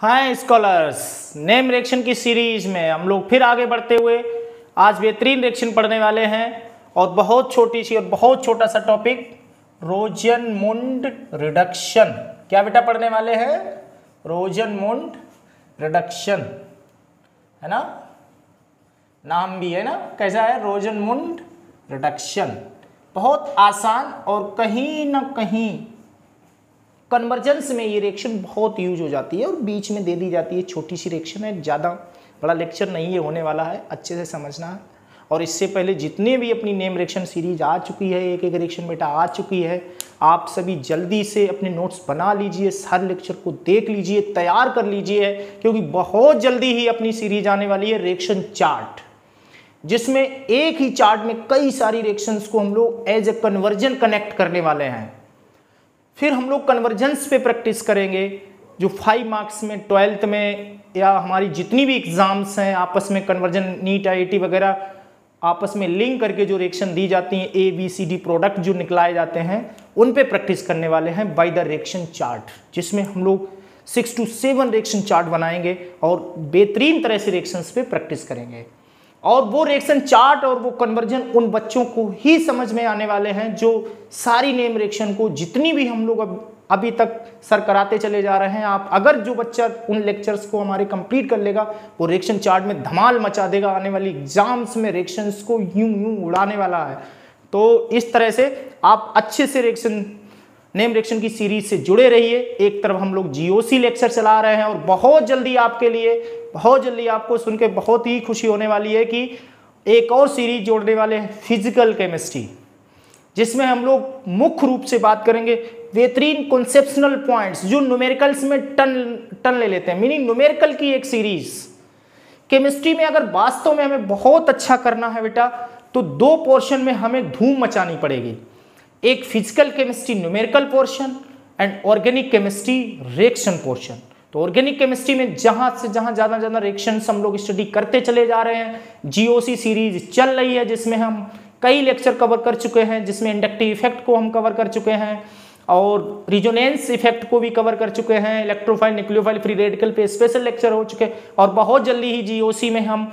हाय scholars, name reaction की series में हम लोग फिर आगे बढ़ते हुए आज बेहतरीन रिएक्शन पढ़ने वाले हैं और बहुत छोटी सी और बहुत छोटा सा टॉपिक रोजनमुंड रिडक्शन। क्या बेटा पढ़ने वाले हैं? रोजनमुंड रिडक्शन, है ना? नाम भी है ना, कैसा है? रोजनमुंड रिडक्शन। बहुत आसान और कहीं ना कहीं कन्वर्जेंस में ये रिएक्शन बहुत यूज हो जाती है और बीच में दे दी जाती है। छोटी सी रिएक्शन है, ज़्यादा बड़ा लेक्चर नहीं है होने वाला है, अच्छे से समझना है। और इससे पहले जितने भी अपनी नेम रिएक्शन सीरीज आ चुकी है, एक एक रिएक्शन बेटा आ चुकी है, आप सभी जल्दी से अपने नोट्स बना लीजिए, हर लेक्चर को देख लीजिए, तैयार कर लीजिए, क्योंकि बहुत जल्दी ही अपनी सीरीज आने वाली है रिएक्शन चार्ट, जिसमें एक ही चार्ट में कई सारी रिएक्शंस को हम लोग एज ए कन्वर्जन कनेक्ट करने वाले हैं। फिर हम लोग कन्वर्जेंस पे प्रैक्टिस करेंगे, जो 5 मार्क्स में 12th में या हमारी जितनी भी एग्जाम्स हैं आपस में कन्वर्जन, नीट, IIT वगैरह आपस में लिंक करके जो रिएक्शन दी जाती हैं, ABCD प्रोडक्ट जो निकलाए जाते हैं, उन पे प्रैक्टिस करने वाले हैं बाय द रिएक्शन चार्ट, जिसमें हम लोग 6 to 7 रिएक्शन चार्ट बनाएंगे और बेहतरीन तरह से रिएक्शंस पे प्रैक्टिस करेंगे। और वो रिएक्शन चार्ट और वो कन्वर्जन उन बच्चों को ही समझ में आने वाले हैं जो सारी नेम रिएक्शन को, जितनी भी हम लोग अभी तक सर कराते चले जा रहे हैं, आप अगर जो बच्चा उन लेक्चर्स को हमारे कंप्लीट कर लेगा, वो रिएक्शन चार्ट में धमाल मचा देगा, आने वाली एग्जाम्स में रिएक्शंस को यूं यूं उड़ाने वाला है। तो इस तरह से आप अच्छे से रिएक्शन, नेम रिएक्शन की सीरीज से जुड़े रहिए। एक तरफ हम लोग GOC लेक्चर चला रहे हैं और बहुत जल्दी आपके लिए, बहुत जल्दी आपको सुन के बहुत ही खुशी होने वाली है कि एक और सीरीज जोड़ने वाले हैं फिजिकल केमिस्ट्री, जिसमें हम लोग मुख्य रूप से बात करेंगे बेहतरीन कॉन्सेप्शनल पॉइंट्स जो न्यूमेरिकल्स में टन ले लेते हैं, मीनिंग न्यूमेरिकल की एक सीरीज। केमिस्ट्री में अगर वास्तव में हमें बहुत अच्छा करना है बेटा, तो 2 पोर्शन में हमें धूम मचानी पड़ेगी। एक physical chemistry numerical portion and organic chemistry reaction portion. तो ऑर्गेनिक केमिस्ट्री में जहां से जहां ज्यादा रिएक्शंस हम लोग स्टडी करते चले जा रहे हैं। GOC सीरीज चल रही है, जिसमें हम कई लेक्चर कवर कर चुके हैं, जिसमें इंडक्टिव इफेक्ट को हम कवर कर चुके हैं और रिजोनेंस इफेक्ट को भी कवर कर चुके हैं। इलेक्ट्रोफाइल, न्यूक्लियोफाइल, फ्री रेडिकल पे स्पेशल लेक्चर हो चुके हैं और बहुत जल्दी ही GOC में हम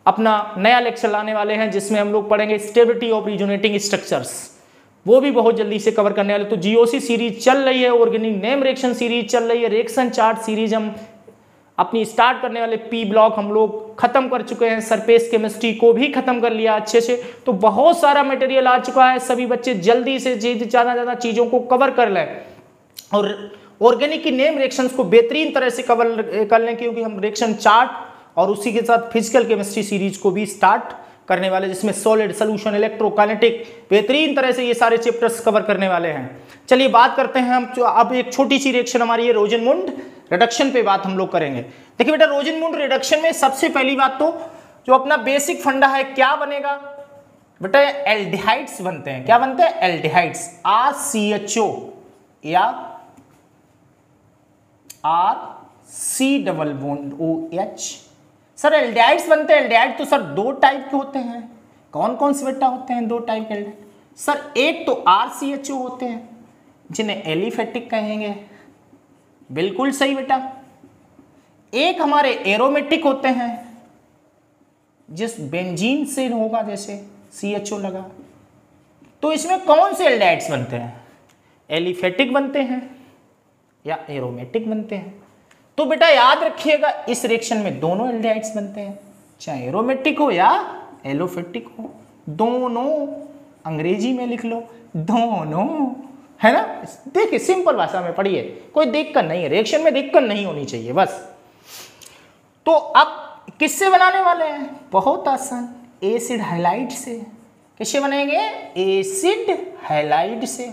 अपना नया लेक्चर लाने वाले हैं, जिसमें हम लोग पढ़ेंगे स्टेबिलिटी ऑफ रिजोनेटिंग स्ट्रक्चर्स, वो भी बहुत जल्दी से कवर करने वाले। तो GOC सीरीज चल रही है, ऑर्गेनिक नेम रिएक्शन सीरीज चल रही है, रिएक्शन चार्ट सीरीज हम अपनी स्टार्ट करने वाले। P ब्लॉक हम लोग खत्म कर चुके हैं, सरफेस केमिस्ट्री को भी खत्म कर लिया अच्छे से। तो बहुत सारा मटेरियल आ चुका है, सभी बच्चे जल्दी से ज़्यादा चीज़ों को कवर कर लें और ऑर्गेनिक की नेम रिएक्शंस को बेहतरीन तरह से कवर कर लें, क्योंकि हम रिएक्शन चार्ट और उसी के साथ फिजिकल केमिस्ट्री सीरीज को भी स्टार्ट करने वाले, जिसमें सॉलिड, सॉल्यूशन, इलेक्ट्रोकाइनेटिक, बेहतरीन तरह से ये सारे चैप्टर्स कवर करने वाले हैं। चलिए बात करते हैं हम, अब एक छोटी सी रिएक्शन हमारी है रोजनमुंड रिडक्शन पे बात हम लोग करेंगे। देखिए बेटा, रोजनमुंड रिडक्शन में सबसे पहली बात तो जो अपना बेसिक फंडा है, क्या बनेगा बेटा? एल्डिहाइड्स बनते हैं। क्या बनते हैं? एल्डिहाइड्स। RCHO या RC⋯OH। सर एल्डिहाइड्स बनते हैं। एल्डिहाइड तो सर 2 टाइप के होते हैं। कौन कौन से बेटा होते हैं 2 टाइप के एल्डिहाइड? सर एक तो RCHO होते हैं, जिन्हें एलिफेटिक कहेंगे, बिल्कुल सही बेटा। एक हमारे एरोमेटिक होते हैं, जिस बेंजीन से होगा, जैसे CHO लगा। तो इसमें कौन से एल्डिहाइड्स बनते हैं? एलिफेटिक बनते हैं या एरोमेटिक बनते हैं? तो बेटा याद रखिएगा, इस रिएक्शन में दोनों एल्डिहाइड्स बनते हैं, चाहे एरोमेटिक हो या एलोफेटिक हो। दोनों अंग्रेजी में लिख लो, दोनों, है ना? देखिए सिंपल भाषा में पढ़िए, कोई दिक्कत नहीं है, रिएक्शन में दिक्कत नहीं होनी चाहिए बस। तो अब किससे बनाने वाले हैं? बहुत आसान, एसिड हैलाइड से। किससे बनेंगे? एसिड हैलाइड से।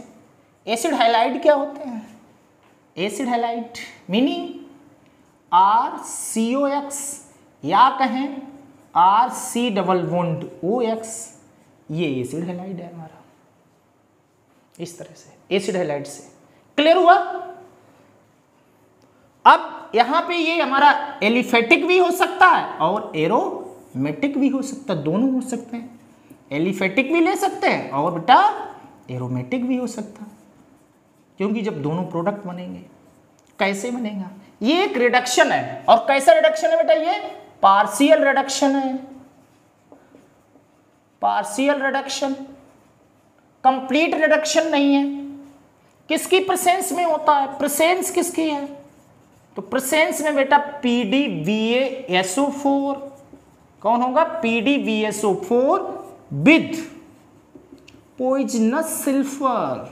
एसिड हैलाइड क्या होते हैं? एसिड हैलाइड मीनिंग RCOX या कहें RC⋯OX, ये एसिड हैलाइड है हमारा। इस तरह से एसिड हैलाइड से। क्लियर हुआ? अब यहां पे ये हमारा एलिफेटिक भी हो सकता है और एरोमेटिक भी हो सकता है, दोनों हो सकते हैं। एलिफेटिक भी ले सकते हैं और बेटा एरोमेटिक भी हो सकता है, क्योंकि जब दोनों प्रोडक्ट बनेंगे कैसे बनेगा? ये एक रिडक्शन है, और कैसा रिडक्शन है बेटा? ये पार्शियल रिडक्शन है, पार्शियल रिडक्शन, कंप्लीट रिडक्शन नहीं है। किसकी प्रेजेंस में होता है? प्रेजेंस किसकी है? तो प्रेजेंस में बेटा PdVaSO4, कौन होगा? PdVaSO4 with poisonous sulphur.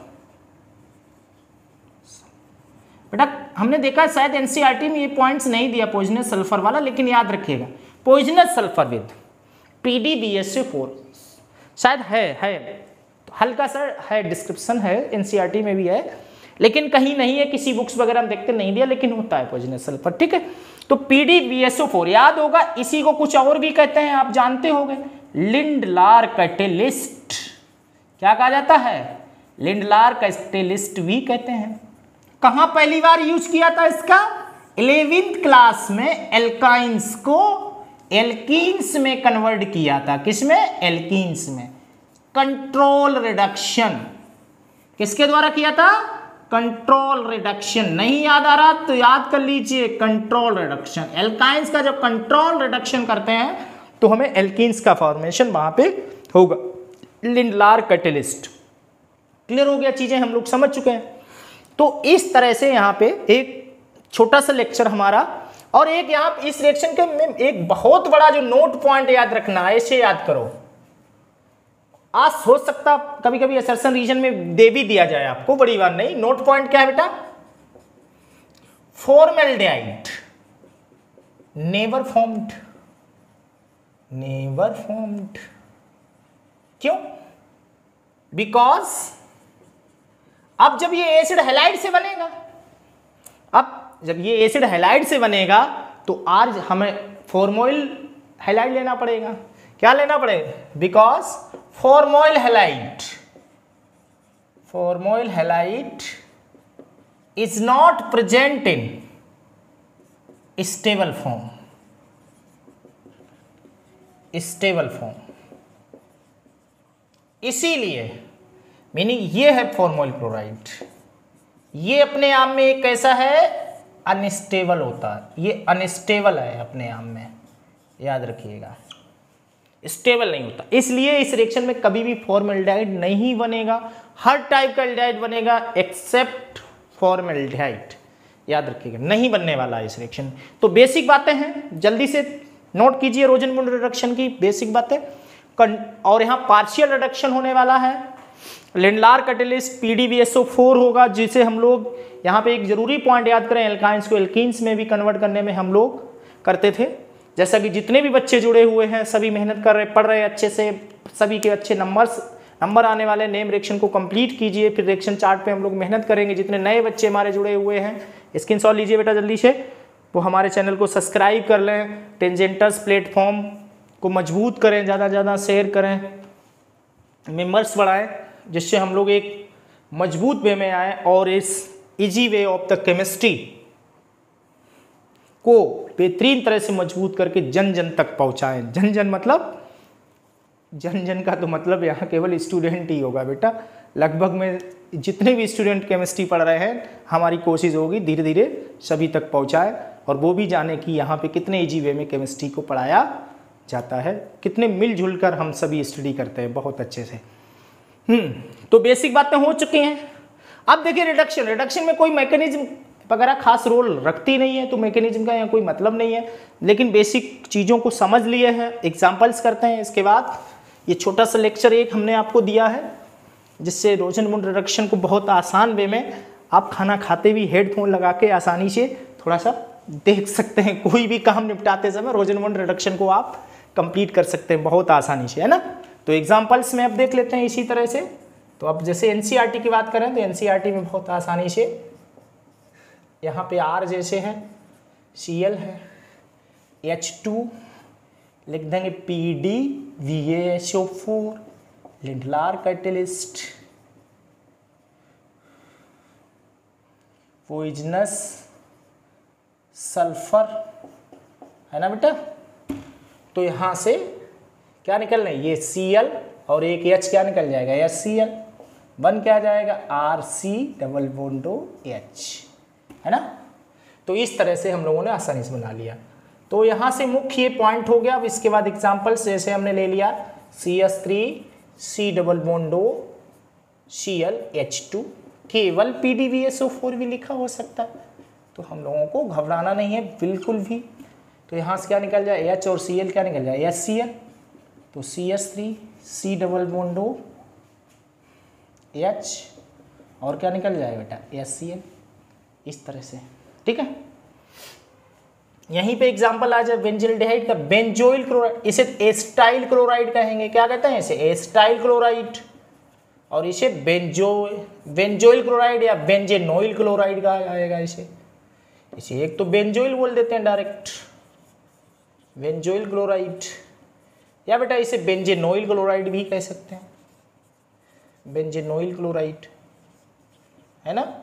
बेटा हमने देखा है शायद एनसीईआरटी में ये पॉइंट्स नहीं दिया पॉइजनस सल्फर वाला, लेकिन याद रखिएगा पॉइजनस सल्फर विद PdVaSO4 शायद है तो हल्का सा है, डिस्क्रिप्शन है, एनसीईआरटी में भी है, लेकिन कहीं नहीं है, किसी बुक्स वगैरह हम देखते नहीं दिया, लेकिन होता है पॉइजनस सल्फर। ठीक है, तो PdVaSO4 याद होगा, इसी को कुछ और भी कहते हैं, आप जानते होंगे, लिंडलार कैटेलिस्ट। क्या कहा जाता है? लिंडलार कैटेलिस्ट भी कहते हैं। कहां पहली बार यूज किया था इसका? 11th क्लास में एल्काइंस को एल्कीन्स में कन्वर्ट किया था। किसमें? एल्कीन्स में। कंट्रोल रिडक्शन किसके द्वारा किया था? Control reduction. नहीं याद आ रहा तो याद कर लीजिए, कंट्रोल रिडक्शन। एल्काइंस का जब कंट्रोल रिडक्शन करते हैं तो हमें एल्कीन्स का फॉर्मेशन वहां पे होगा। Lindlar catalyst. क्लियर हो गया? चीजें हम लोग समझ चुके हैं। तो इस तरह से यहाँ पे एक छोटा सा लेक्चर हमारा, और एक यहाँ इस रिएक्शन के में एक बहुत बड़ा जो नोट पॉइंट याद रखना है, इसे याद करो। आज हो सकता कभी कभी असर्शन रीजन में दे भी दिया जाए आपको, बड़ी बात नहीं। नोट पॉइंट क्या है बेटा? Formaldehyde never formed, never formed. क्यों? बिकॉज अब जब ये एसिड हैलाइड से बनेगा, अब जब ये एसिड हैलाइड से बनेगा तो आज हमें फॉर्मोइल हैलाइड लेना पड़ेगा। क्या लेना पड़ेगा? Because formyl halide, formyl halide is not present in stable form, stable form. इसीलिए मीनिंग ये है फॉर्मोइल क्लोराइड, ये अपने आप में एक कैसा है? अनस्टेबल होता है। ये अनस्टेबल है अपने आप में, याद रखिएगा, स्टेबल नहीं होता। इसलिए इस रिएक्शन में कभी भी फॉर्मेल्डिहाइड नहीं बनेगा। हर टाइप का एल्डिहाइड बनेगा एक्सेप्ट फॉर्मेल्डिहाइड, याद रखिएगा, नहीं बनने वाला है इस रिएक्शन। तो बेसिक बातें हैं, जल्दी से नोट कीजिए रोजनमुंड रिडक्शन की बेसिक बातें। और यहाँ पार्शियल रिडक्शन होने वाला है। लिंडलार कैटेलिस्ट PdVaSO4 होगा, जिसे हम लोग यहाँ पे एक जरूरी पॉइंट याद करें, एल्काइंस को एल्कीन्स में भी कन्वर्ट करने में हम लोग करते थे। जैसा कि जितने भी बच्चे जुड़े हुए हैं सभी मेहनत कर रहे, पढ़ रहे अच्छे से, सभी के अच्छे नंबर आने वाले। नेम रिएक्शन को कंप्लीट कीजिए, फिर रिएक्शन चार्ट पे हम लोग मेहनत करेंगे। जितने नए बच्चे हमारे जुड़े हुए हैं स्क्रीनशॉट लीजिए बेटा जल्दी से, वो हमारे चैनल को सब्सक्राइब कर लें, टेंजेंटस प्लेटफॉर्म को मजबूत करें, ज़्यादा से ज़्यादा शेयर करें, मेंबर्स बढ़ाएं, जिससे हम लोग एक मजबूत वे में आए और इस easy way of the chemistry को बेहतरीन तरह से मजबूत करके जन जन तक पहुंचाएं। जन जन मतलब, जन जन का तो मतलब यहाँ केवल स्टूडेंट ही होगा बेटा। लगभग में जितने भी स्टूडेंट केमिस्ट्री पढ़ रहे हैं, हमारी कोशिश होगी धीरे धीरे सभी तक पहुँचाए, और वो भी जाने कि यहाँ पे कितने इजी वे में केमिस्ट्री को पढ़ाया जाता है, कितने मिलजुल कर हम सभी स्टडी करते हैं बहुत अच्छे से। तो बेसिक बातें हो चुकी हैं। अब देखिए रिडक्शन, रिडक्शन में कोई मैकेनिज्म वगैरह खास रोल रखती नहीं है, तो मैकेनिज्म का यहाँ कोई मतलब नहीं है, लेकिन बेसिक चीज़ों को समझ लिए हैं। एग्जांपल्स करते हैं, इसके बाद ये छोटा सा लेक्चर एक हमने आपको दिया है, जिससे रोजनमुंड रिडक्शन को बहुत आसान वे में आप खाना खाते भी हेडफोन लगा के आसानी से थोड़ा सा देख सकते हैं। कोई भी काम निपटाते समय रोजनमुंड रिडक्शन को आप कंप्लीट कर सकते हैं बहुत आसानी से, है ना। तो एग्जांपल्स में अब देख लेते हैं इसी तरह से। तो अब जैसे एनसीईआरटी की बात करें तो एनसीईआरटी में बहुत आसानी से यहाँ पे R जैसे है, Cl है, H2 लिख देंगे, PdVaSO4 Lindlar catalyst, poisonous sulphur, है ना बेटा। तो यहाँ से क्या निकल रहा है? ये Cl और एक H क्या निकल जाएगा? HCl, वन क्या आ जाएगा? RC डबल बॉन्ड OH, है ना। तो इस तरह से हम लोगों ने आसानी से बना लिया। तो यहाँ से मुख्य ये पॉइंट हो गया। अब इसके बाद एग्जाम्पल्स जैसे हमने ले लिया CH3 C double bond O ClH2, केवल PdVSO4 भी लिखा हो सकता है, तो हम लोगों को घबराना नहीं है बिल्कुल भी। तो यहाँ से क्या निकल जाए, H और Cl क्या निकल जाए, HCl। तो CH3 C double bond O H और क्या निकल जाए बेटा, HCl, इस तरह से। ठीक है, यहीं पे एग्जांपल आ जाए बेंजिल्डिहाइड का, बेंजोइल क्लोराइड, इसे एस्टाइल क्लोराइड कहेंगे। क्या कहते हैं इसे, एस्टाइल क्लोराइड, और इसे बेंजोइल क्लोराइड या बेंजेनोइल क्लोराइड कहा जाएगा। इसे एक तो बेंजोइल बोल देते हैं डायरेक्ट, बेंजोइल क्लोराइड, या बेटा इसे बेंजेनोइल क्लोराइड भी कह सकते हैं, बेंजेनोइल क्लोराइड, है ना।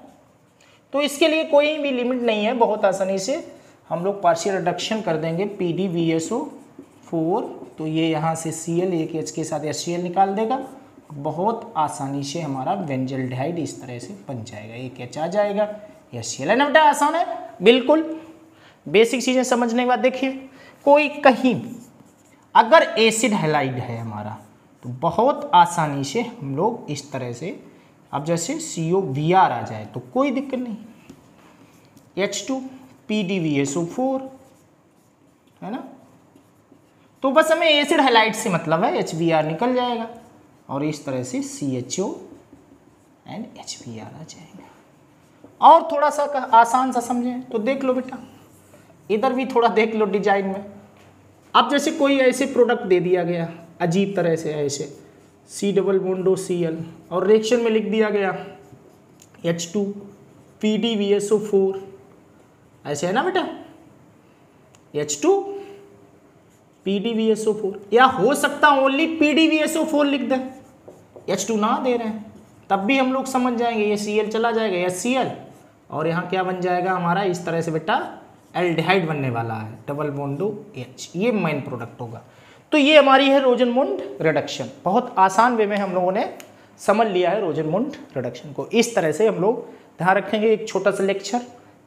तो इसके लिए कोई भी लिमिट नहीं है, बहुत आसानी से हम लोग पार्शियल रिडक्शन कर देंगे PdVSO4, तो ये यहाँ से Cl एक H के साथ HCl निकाल देगा, बहुत आसानी से हमारा बेंजिल्डिहाइड इस तरह से बन जाएगा, एक H आ जाएगा, HCl, है ना बेटा, आसान है बिल्कुल। बेसिक चीज़ें समझने के बाद देखिए, कोई कहीं अगर एसिड हैलाइड है हमारा, तो बहुत आसानी से हम लोग इस तरह से, अब जैसे COVR आ जाए तो कोई दिक्कत नहीं, H2 PdVSO4, है ना। तो बस हमें एसिड हैलाइड से मतलब है, HBr निकल जाएगा और इस तरह से CHO एंड HBr आ जाएगा। और थोड़ा सा आसान सा समझें तो देख लो बेटा, इधर भी थोड़ा देख लो डिजाइन में। अब जैसे कोई ऐसे प्रोडक्ट दे दिया गया अजीब तरह से, ऐसे C double bond O Cl, और रिएक्शन में लिख दिया गया H2 PdVSO4, ऐसे है ना बेटा, H2 PdVSO4, या हो सकता ओनली PdVSO4 लिख दें, H2 ना दे रहे हैं, तब भी हम लोग समझ जाएंगे, ये Cl चला जाएगा HCl, और यहाँ क्या बन जाएगा हमारा, इस तरह से बेटा एल्डिहाइड बनने वाला है, डबल बॉन्ड H, ये मेन प्रोडक्ट होगा। तो ये हमारी है रोजनमुंड रिडक्शन, बहुत आसान वे में हम लोगों ने समझ लिया है रोजनमुंड रिडक्शन को। इस तरह से हम लोग ध्यान रखेंगे, एक छोटा सा लेक्चर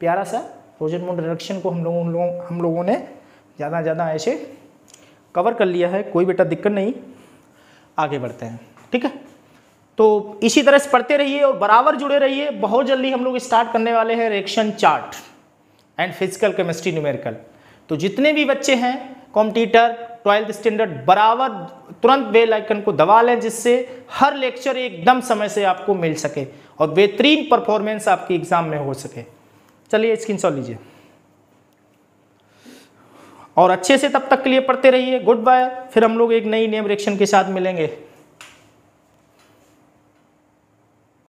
प्यारा सा, रोजनमुंड रिडक्शन को हम लोगों ने ज़्यादा ऐसे कवर कर लिया है, कोई बेटा दिक्कत नहीं, आगे बढ़ते हैं। ठीक है, तो इसी तरह से पढ़ते रहिए और बराबर जुड़े रहिए। बहुत जल्दी हम लोग स्टार्ट करने वाले हैं reaction chart and physical chemistry numerical. तो जितने भी बच्चे हैं कॉम्पिटिटर 12th स्टैंडर्ड, बराबर तुरंत बेल आइकन को दबा लें, जिससे हर लेक्चर एकदम समय से आपको मिल सके और बेहतरीन परफॉर्मेंस आपकी एग्जाम में हो सके। चलिए स्क्रीनशॉट लीजिए और अच्छे से तब तक के लिए पढ़ते रहिए। गुड बाय, फिर हम लोग एक नई नेम रिएक्शन के साथ मिलेंगे।